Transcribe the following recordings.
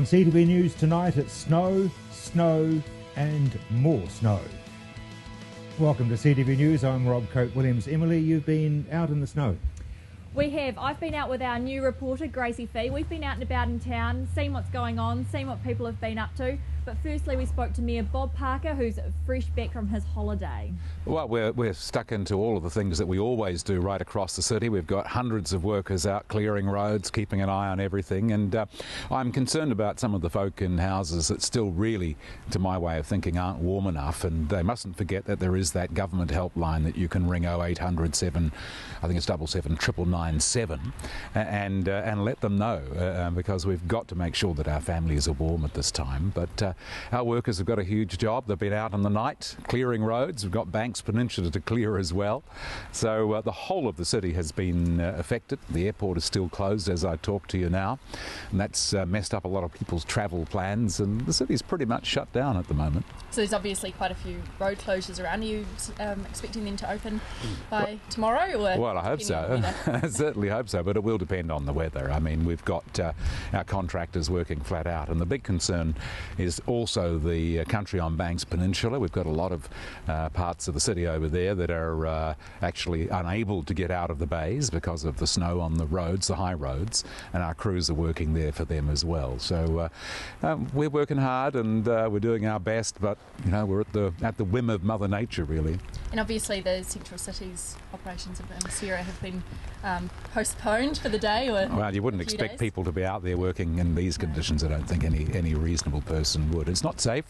CTV News tonight, it's snow, snow and more snow. Welcome to CTV News, I'm Rob Cope-Williams. Emily, you've been out in the snow. We have. I've been out with our new reporter, Gracie Fee. We've been out and about in town, seen what's going on, seen what people have been up to. But firstly, we spoke to Mayor Bob Parker, who's fresh back from his holiday. Well, we're stuck into all of the things that we always do right across the city. We've got hundreds of workers out clearing roads, keeping an eye on everything. And I'm concerned about some of the folk in houses that still really, to my way of thinking, aren't warm enough. And they mustn't forget that there is that government helpline that you can ring 0800 7, I think it's 77997, and let them know, because we've got to make sure that our families are warm at this time. But our workers have got a huge job. They've been out in the night clearing roads. We've got Banks Peninsula to clear as well. So the whole of the city has been affected. The airport is still closed as I talk to you now, and that's messed up a lot of people's travel plans, and the city's pretty much shut down at the moment. So there's obviously quite a few road closures around. Are you expecting them to open by tomorrow? Or well, I hope so. I certainly hope so, but it will depend on the weather. I mean, we've got our contractors working flat out, and the big concern is also the country on Banks Peninsula. We've got a lot of parts of the city over there that are actually unable to get out of the bays because of the snow on the roads, the high roads, and our crews are working there for them as well. So we're working hard, and we're doing our best, but you know, we're at the whim of Mother Nature, really. And obviously the Central Cities operations of Sarah have been postponed for the day. Or well, you wouldn't expect people to be out there working in these conditions. I don't think any reasonable person would. It's not safe,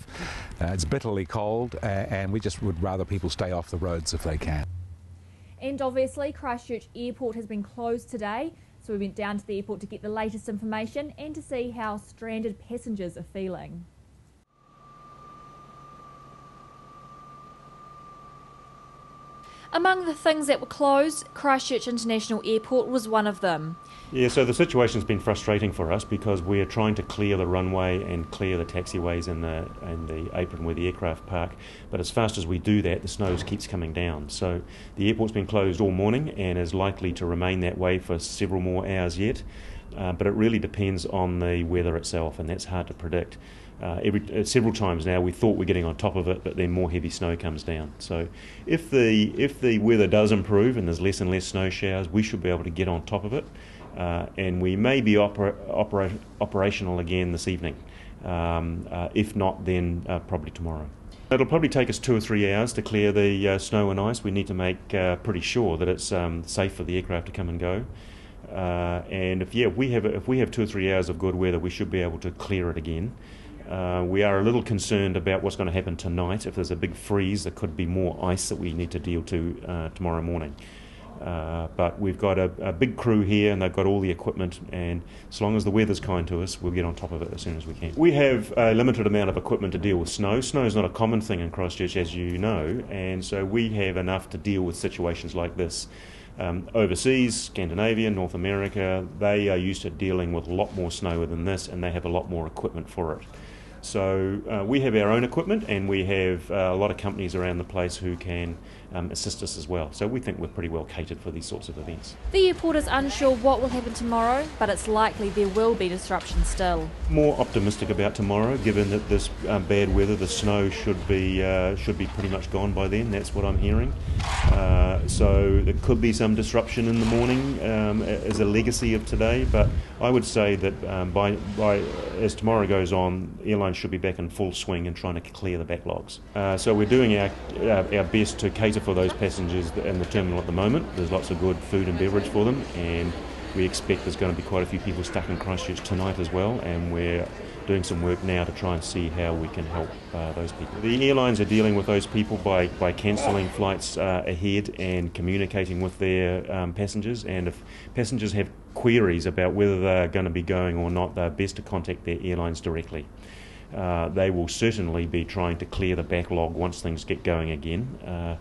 it's bitterly cold, and we just would rather people stay off the roads if they can. And obviously Christchurch Airport has been closed today, so we went down to the airport to get the latest information and to see how stranded passengers are feeling. Among the things that were closed, Christchurch International Airport was one of them. Yeah, so the situation's been frustrating for us because we're trying to clear the runway and clear the taxiways and the apron where the aircraft park. But as fast as we do that, the snow keeps coming down. So the airport's been closed all morning and is likely to remain that way for several more hours yet. But it really depends on the weather itself, and that's hard to predict. Several times now we thought we're getting on top of it, but then more heavy snow comes down. So if the weather does improve and there's less and less snow showers, we should be able to get on top of it, and we may be operational again this evening. If not, then probably tomorrow. It'll probably take us 2 or 3 hours to clear the snow and ice. We need to make pretty sure that it's safe for the aircraft to come and go. And if we have 2 or 3 hours of good weather, we should be able to clear it again. We are a little concerned about what's going to happen tonight. If there's a big freeze, there could be more ice that we need to deal to tomorrow morning. But we've got a big crew here, and they've got all the equipment, and as long as the weather's kind to us, we'll get on top of it as soon as we can. We have a limited amount of equipment to deal with snow. Snow is not a common thing in Christchurch, as you know, and so we have enough to deal with situations like this. Overseas, Scandinavia, North America, they are used to dealing with a lot more snow than this, and they have a lot more equipment for it. So we have our own equipment, and we have a lot of companies around the place who can assist us as well. So we think we're pretty well catered for these sorts of events. The airport is unsure what will happen tomorrow, but it's likely there will be disruption still. More optimistic about tomorrow, given that this bad weather, the snow should be pretty much gone by then. That's what I'm hearing. So there could be some disruption in the morning as a legacy of today, but I would say that by as tomorrow goes on, airlines should be back in full swing and trying to clear the backlogs. So we're doing our best to cater for those passengers in the terminal at the moment. There's lots of good food and beverage for them, and we expect there's going to be quite a few people stuck in Christchurch tonight as well, and we're doing some work now to try and see how we can help those people. The airlines are dealing with those people by cancelling flights ahead and communicating with their passengers, and if passengers have queries about whether they're going to be going or not, they're best to contact their airlines directly. They will certainly be trying to clear the backlog once things get going again,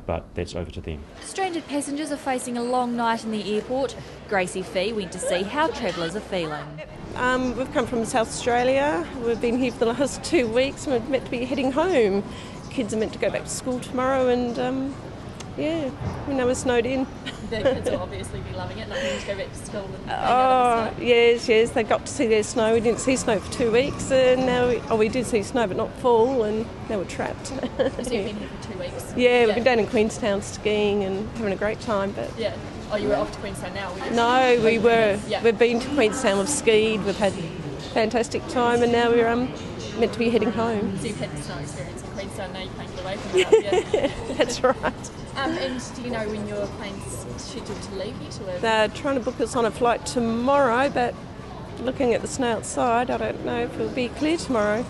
but that's over to them. Stranded passengers are facing a long night in the airport. Gracie Fee went to see how travellers are feeling. We've come from South Australia. We've been here for the last 2 weeks and we're meant to be heading home. Kids are meant to go back to school tomorrow, and Yeah, we never snowed in. The kids will obviously be loving it, not having to go back to school and Oh, yes, they got to see their snow. We didn't see snow for 2 weeks, and now we did see snow, but not full, and now we're trapped. So you've been here for 2 weeks? Yeah, we've been down in Queenstown skiing and having a great time. But yeah. Oh, you were off to Queenstown now? Were you? No, we were. Yeah. We've been to Queenstown, we've skied, we've had a fantastic time, and now we're meant to be heading home. So you've had the snow experience in Queenstown, now you can't get away from it. Yeah. That's right. And do you know when your plane's scheduled to leave yet? Or? They're trying to book us on a flight tomorrow, but looking at the snow outside, I don't know if it'll be clear tomorrow.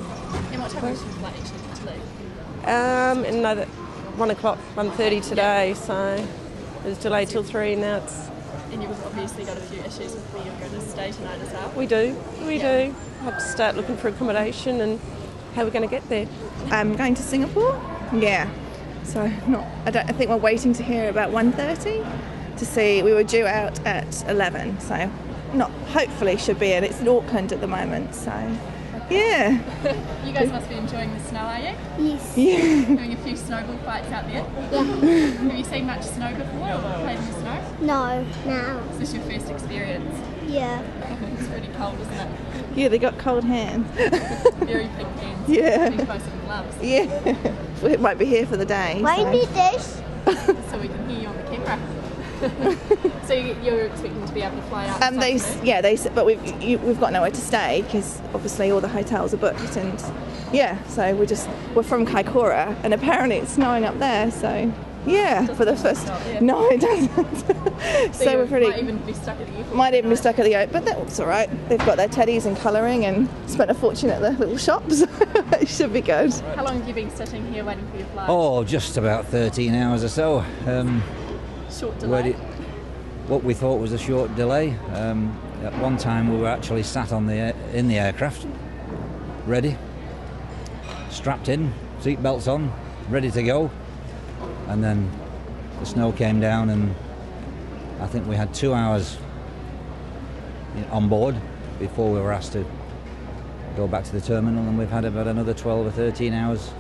And what time is your flight actually due to leave? Another 1 o'clock, 1:30 today, so it was delayed till 3, now it's... And you've obviously got a few issues with where you're going to stay tonight as well? We do. I have to start looking for accommodation and how we're going to get there. I'm going to Singapore. Yeah. So I think we're waiting to hear about 1:30 to see. We were due out at 11, so hopefully should be in. It's in Auckland at the moment, so yeah. You guys must be enjoying the snow, are you? Yes. Yeah. Doing a few snowball fights out there? Yeah. Have you seen much snow before or played in the snow? No. Is this your first experience? Yeah. It's pretty cold, isn't it? Yeah, they got cold hands. Very pink hands. Yeah. Need to buy some gloves. Yeah. We might be here for the day. Why did this? So we can hear you on the camera. So you're expecting to be able to fly out? But we've got nowhere to stay because obviously all the hotels are booked, and so we're from Kaikoura, and apparently it's snowing up there, so for the first. No, it doesn't. So we're pretty. Might even be stuck at the airport. Might even be stuck at the airport, but that's all right. They've got their teddies and colouring and spent a fortune at the little shops. It should be good. How long have you been sitting here waiting for your flight? Oh, just about 13 hours or so. Short delay. What we thought was a short delay. At one time we were actually sat in the aircraft, ready, strapped in, seat belts on, ready to go. And then the snow came down, and I think we had 2 hours on board before we were asked to go back to the terminal, and we've had about another 12 or 13 hours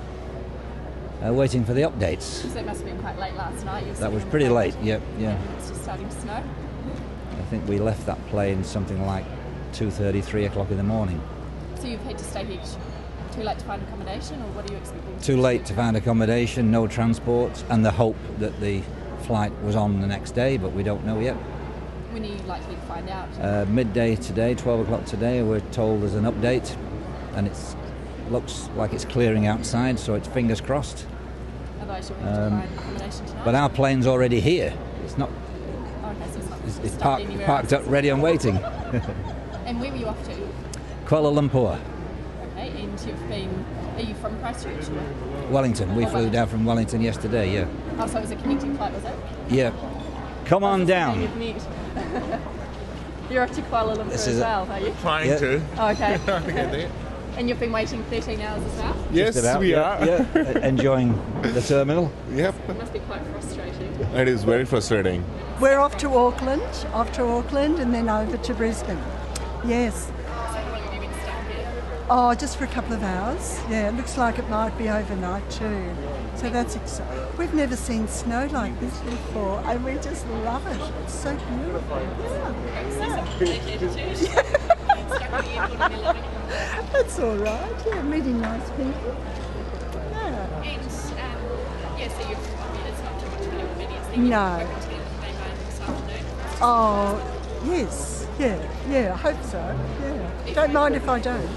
waiting for the updates. So it must have been quite late last night. That was pretty late, yeah. It's just starting to snow. I think we left that plane something like 2:30, 3 o'clock in the morning. So you've had to stay here too late to find accommodation, or what are you expecting? Too late to find accommodation, no transport, and the hope that the flight was on the next day, but we don't know yet. When are you likely to find out? Midday today, 12 o'clock today, we're told there's an update, and it looks like it's clearing outside, so it's fingers crossed. Otherwise you'll have to find accommodation tonight? But our plane's already here. It's not. Okay, so It's parked up, ready and waiting. And where were you off to? Kuala Lumpur. Okay, and are you from Christchurch? Or? Wellington. We flew down from Wellington yesterday, yeah. Oh, so it was a connecting flight, was it? Yeah. Come on down. You're off to Kuala Lumpur as well, are you? Trying to. Oh, okay. Trying to get there. And you've been waiting 13 hours as well? Yes, we are. Yeah. Enjoying the terminal. Yep. It must be quite frustrating. It is very frustrating. We're off to Auckland, and then over to Brisbane. Yes. So how long have you been stuck here? Oh, just for a couple of hours. Yeah, it looks like it might be overnight too. So that's exciting. We've never seen snow like this before, and we just love it. It's so beautiful. That's all right. Yeah, meeting nice people. Yeah. And so it's not too much of an inconvenience. No. Oh, yes. Yeah, I hope so. Yeah. Don't mind if I don't.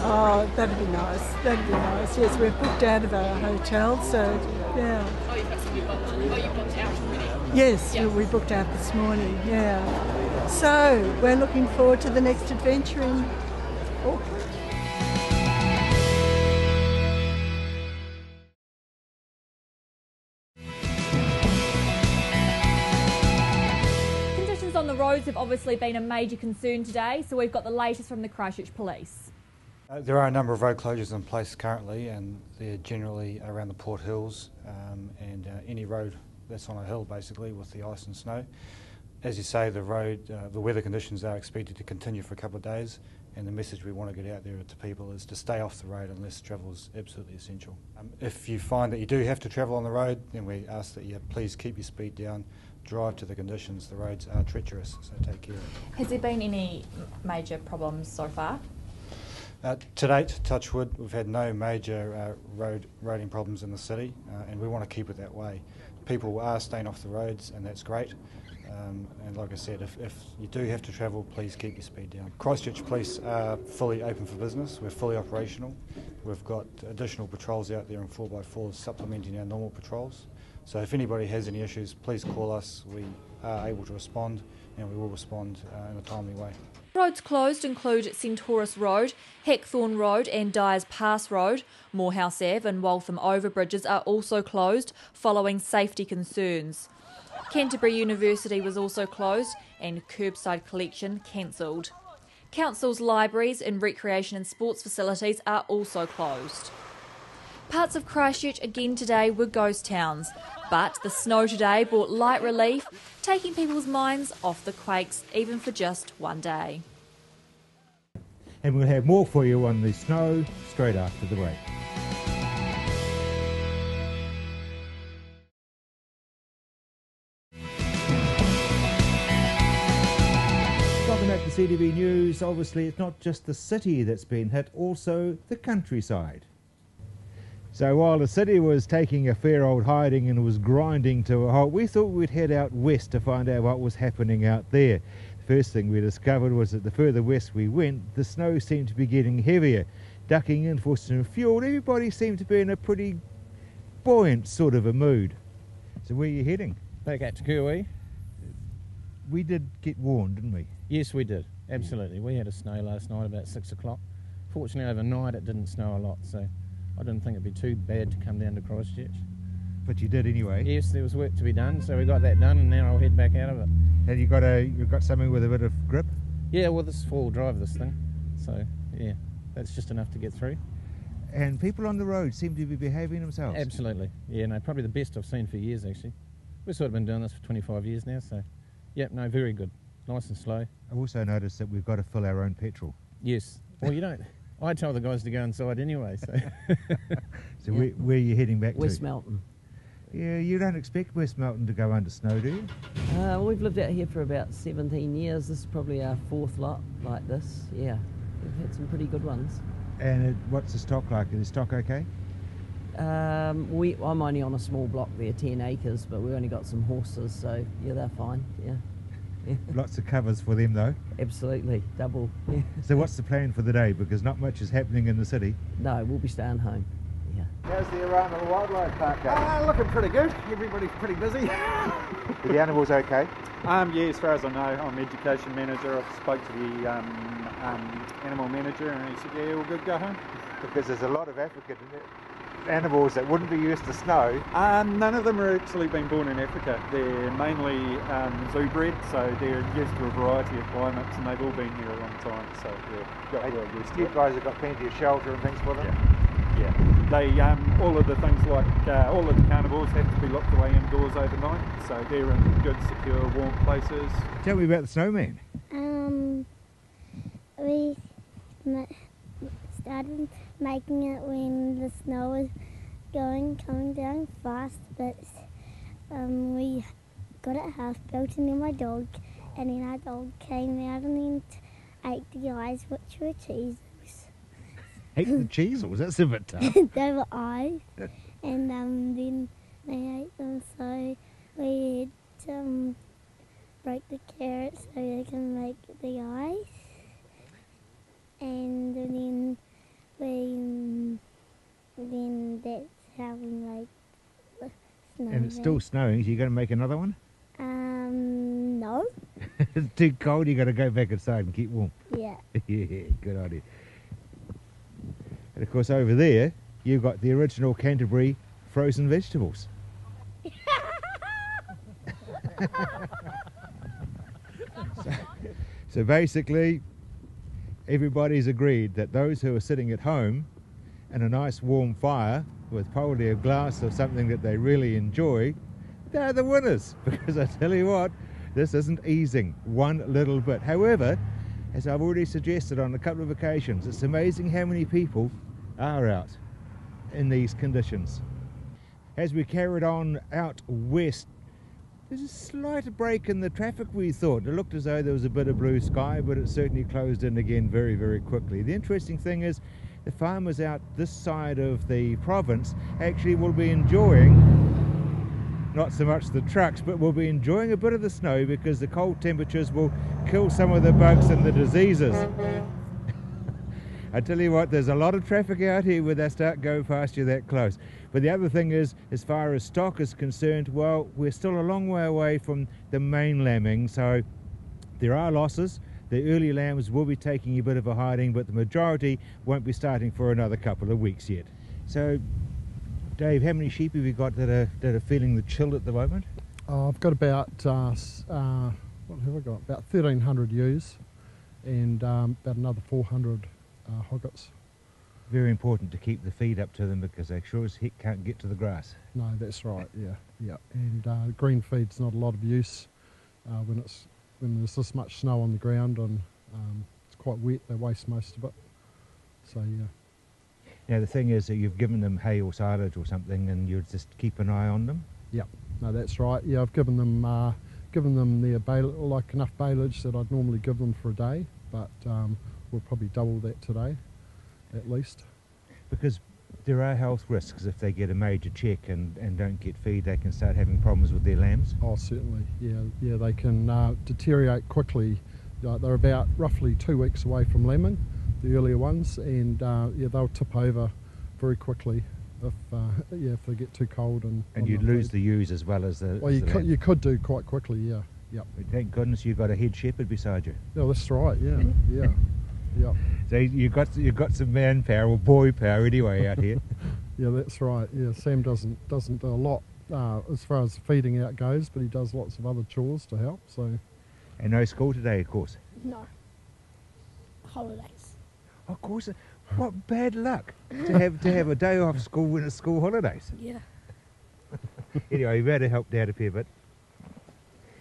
Oh, that'd be nice. Yes, we've booked out of our hotel, so yeah. Oh, you've got something booked. Oh, you booked out already? Yes, we booked out this morning, yeah. So, we're looking forward to the next adventure in Auckland. Conditions on the roads have obviously been a major concern today, so we've got the latest from the Christchurch Police. There are a number of road closures in place currently, and they're generally around the Port Hills and any road that's on a hill basically with the ice and snow. As you say, the weather conditions are expected to continue for a couple of days, and the message we want to get out there to people is to stay off the road unless travel is absolutely essential. If you find that you do have to travel on the road, then we ask that you please keep your speed down, drive to the conditions. The roads are treacherous, so take care of it. Has there been any major problems so far? To date, touch wood, we've had no major roading problems in the city, and we want to keep it that way. People are staying off the roads, and that's great. And like I said, if you do have to travel, please keep your speed down. Christchurch Police are fully open for business. We're fully operational. We've got additional patrols out there in 4x4s supplementing our normal patrols. So if anybody has any issues, please call us. We are able to respond, and we will respond in a timely way. Roads closed include Centaurus Road, Heckthorne Road and Dyers Pass Road. Morehouse Ave and Waltham Overbridges are also closed following safety concerns. Canterbury University was also closed and curbside collection cancelled. Council's libraries and recreation and sports facilities are also closed. Parts of Christchurch again today were ghost towns, but the snow today brought light relief, taking people's minds off the quakes even for just one day. And we'll have more for you on the snow straight after the break. Welcome back to CTV News. Obviously, it's not just the city that's been hit, also the countryside. So while the city was taking a fair old hiding and was grinding to a halt, we thought we'd head out west to find out what was happening out there. The first thing we discovered was that the further west we went, the snow seemed to be getting heavier. Ducking in for some fuel, everybody seemed to be in a pretty buoyant sort of a mood. So where are you heading? Back out to Kirwee. We did get warned, didn't we? Yes, we did. Absolutely. We had a snow last night about 6 o'clock. Fortunately, overnight it didn't snow a lot, so I didn't think it'd be too bad to come down to Christchurch. But you did anyway. Yes, there was work to be done, so we got that done, and now I'll head back out of it. And you've got something with a bit of grip? Yeah, well, this is four-wheel drive, this thing. So, yeah, that's just enough to get through. And people on the road seem to be behaving themselves? Absolutely. Yeah, no, probably the best I've seen for years, actually. We've sort of been doing this for 25 years now, so, yeah, no, very good. Nice and slow. I've also noticed that we've got to fill our own petrol. Yes. Well, you don't. I tell the guys to go inside anyway, so. So yeah. Where are you heading back to? West Melton. Yeah, you don't expect West Melton to go under snow, do you? We've lived out here for about 17 years. This is probably our fourth lot like this. Yeah, we've had some pretty good ones. And what's the stock like? Is the stock okay? I'm only on a small block there, 10 acres, but we've only got some horses, so yeah, they're fine. Yeah. Lots of covers for them though. Absolutely, double. Yeah. So what's the plan for the day? Because not much is happening in the city. No, we'll be staying home. Yeah. How's the Arana Wildlife Park going? Looking pretty good. Everybody's pretty busy. Are the animals okay? Yeah, as far as I know, I'm education manager. I spoke to the animal manager, and he said, "Yeah, we're good. Go home." Because there's a lot of African animals that wouldn't be used to snow. None of them are actually been born in Africa. They're mainly zoo bred, so they're used to a variety of climates, and they've all been here a long time. So yeah, got well used to it. You guys have got plenty of shelter and things for them. Yeah. They all of the things like all of the carnivores have to be locked away indoors overnight, so they're in good, secure, warm places. Tell me about the snowman. We started making it when the snow was coming down fast, but we got it half built, and then our dog came out and then ate the eyes, which were cheesels. Ate the cheesels? That's a bit tough. They were eyes, and then they ate them, so we had to break the carrots so they can make the eyes, and then that's how we make the snowman. And it's still snowing, so you're going to make another one? No. It's too cold, you got to go back inside and keep warm. Yeah. Yeah, good idea. And of course over there, you've got the original Canterbury frozen vegetables. So basically, everybody's agreed that those who are sitting at home in a nice warm fire with probably a glass of something that they really enjoy, they're the winners. Because I tell you what, this isn't easing one little bit. However, as I've already suggested on a couple of occasions, it's amazing how many people are out in these conditions. As we carried on out west, there's a slight break in the traffic, we thought. It looked as though there was a bit of blue sky, but it certainly closed in again very, very quickly. The interesting thing is the farmers out this side of the province actually will be enjoying, not so much the trucks, but will be enjoying a bit of the snow because the cold temperatures will kill some of the bugs and the diseases. I tell you what, there's a lot of traffic out here when they start going past you that close. But the other thing is, as far as stock is concerned, well, we're still a long way away from the main lambing, so there are losses. The early lambs will be taking a bit of a hiding, but the majority won't be starting for another couple of weeks yet. So, Dave, how many sheep have you got that are feeling the chill at the moment? I've got about, what have I got? About 1,300 ewes and about another 400 hoggets. Very important to keep the feed up to them because they sure as heck can't get to the grass. No, that's right, yeah. And green feed's not a lot of use when there's this much snow on the ground and it's quite wet, they waste most of it. So, yeah. Now the thing is that you've given them hay or silage or something and you just keep an eye on them? Yeah, no, that's right. Yeah, I've given them their like enough baleage that I'd normally give them for a day, but we'll probably double that today, at least. Because there are health risks if they get a major check and don't get feed, they can start having problems with their lambs? Oh, certainly, yeah, they can deteriorate quickly. They're about roughly 2 weeks away from lambing, the earlier ones, and yeah, they'll tip over very quickly if they get too cold. And you'd lose the ewes as well as the... Well, you could do quite quickly, yeah. Yep. Thank goodness you've got a head shepherd beside you. Yeah, that's right, yeah. Yep. So you've got some manpower or boy power anyway out here. Yeah, that's right. Yeah, Sam doesn't do a lot as far as feeding out goes, but he does lots of other chores to help. So. And no school today, of course. No. Holidays. Of course. What bad luck to have a day off school when it's school holidays. Yeah. Anyway, you better help Dad a fair bit.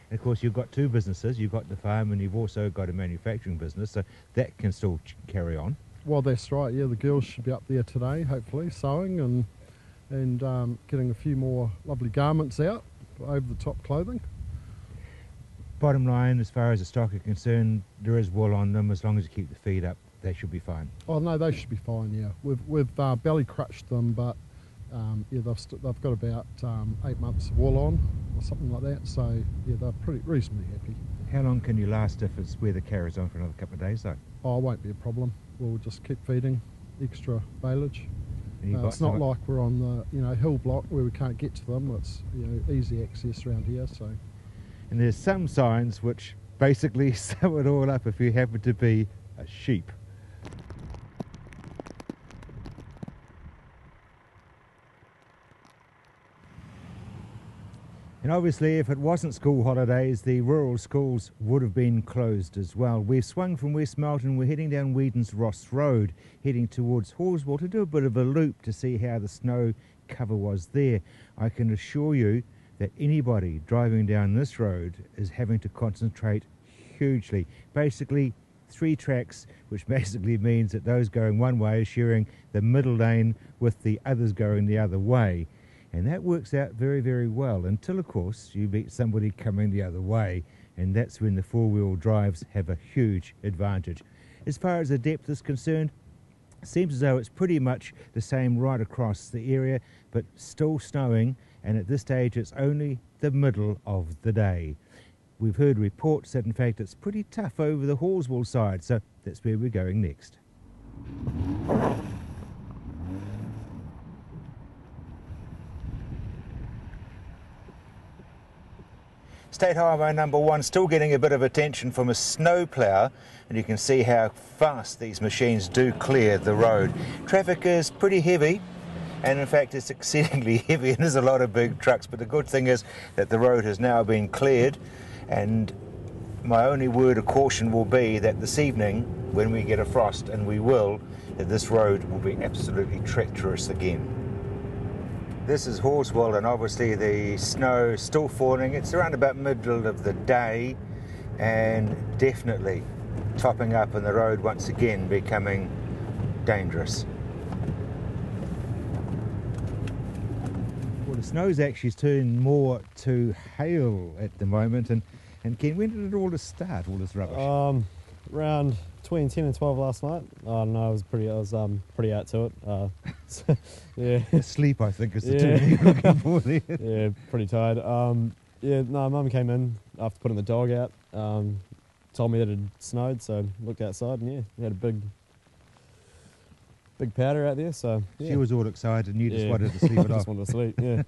And of course, you've got two businesses. You've got the farm and you've also got a manufacturing business, so that can still carry on. Well, that's right. Yeah, the girls should be up there today, hopefully, sewing and getting a few more lovely garments out, over the top clothing. Bottom line, as far as the stock are concerned, there is wool on them. As long as you keep the feed up, they should be fine. Oh no, they should be fine. Yeah, we've belly crutched them, but yeah, they've got about 8 months of wool on or something like that. So yeah, they're pretty reasonably happy. How long can you last if it's weather carries on for another couple of days though? Oh, it won't be a problem. We'll just keep feeding extra baleage. It's not like we're on the hill block where we can't get to them. It's easy access around here. So. And there's some signs which basically sum it all up if you happen to be a sheep. And obviously if it wasn't school holidays, the rural schools would have been closed as well. We've swung from West Melton, we're heading down Whedon's Ross Road, heading towards Horswell to do a bit of a loop to see how the snow cover was there. I can assure you that anybody driving down this road is having to concentrate hugely. Basically 3 tracks, which basically means that those going one way are sharing the middle lane with the others going the other way. And that works out very, very well until, of course, you meet somebody coming the other way, and that's when the four-wheel drives have a huge advantage. As far as the depth is concerned, it seems as though it's pretty much the same right across the area, but still snowing, and at this stage it's only the middle of the day. We've heard reports that in fact it's pretty tough over the Horswell side, so that's where we're going next. State Highway number 1 still getting a bit of attention from a snowplough, and you can see how fast these machines do clear the road. Traffic is pretty heavy, and in fact it's exceedingly heavy, and there's a lot of big trucks, but the good thing is that the road has now been cleared, and my only word of caution will be that this evening, when we get a frost, and we will, that this road will be absolutely treacherous again. This is Horswell, and obviously the snow is still falling. It's around about middle of the day, and definitely topping up and the road once again becoming dangerous. Well, the snow's actually turned more to hail at the moment, and Ken, when did it all start, all this rubbish? Around between 10 and 12 last night. I don't know, I was pretty out to it. Yeah. Sleep, I think, is the term you're looking for there. Yeah, pretty tired. Mum came in after putting the dog out, told me that it had snowed, so looked outside and we had a big powder out there, so yeah. She was all excited and you just wanted to sleep it off. Just wanted to sleep, yeah.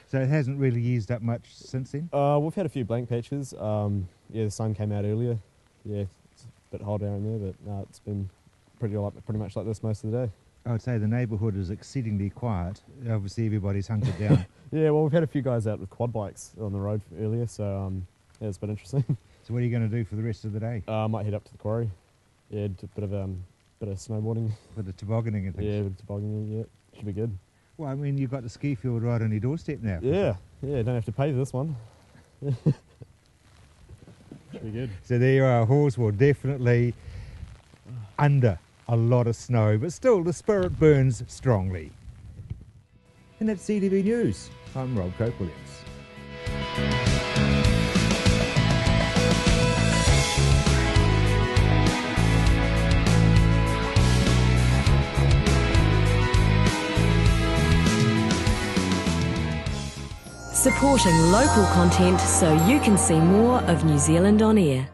So it hasn't really eased up much since then? We've had a few blank patches. The sun came out earlier. Yeah, it's a bit hot down there, but no, it's been pretty much like this most of the day. I would say the neighbourhood is exceedingly quiet. Obviously everybody's hunkered down. Yeah, well, we've had a few guys out with quad bikes on the road earlier, so it's been interesting. So what are you going to do for the rest of the day? I might head up to the quarry. Yeah, do a bit of snowboarding. A bit of tobogganing and things? Yeah, a bit of tobogganing, yeah. Should be good. Well, I mean, you've got the ski field right on your doorstep now. Yeah, don't have to pay for this one. Should be good. So there you are, Horswood, definitely under a lot of snow, but still the spirit burns strongly. And that's CTV News. I'm Rob Cope-Williams. Supporting local content so you can see more of New Zealand on air.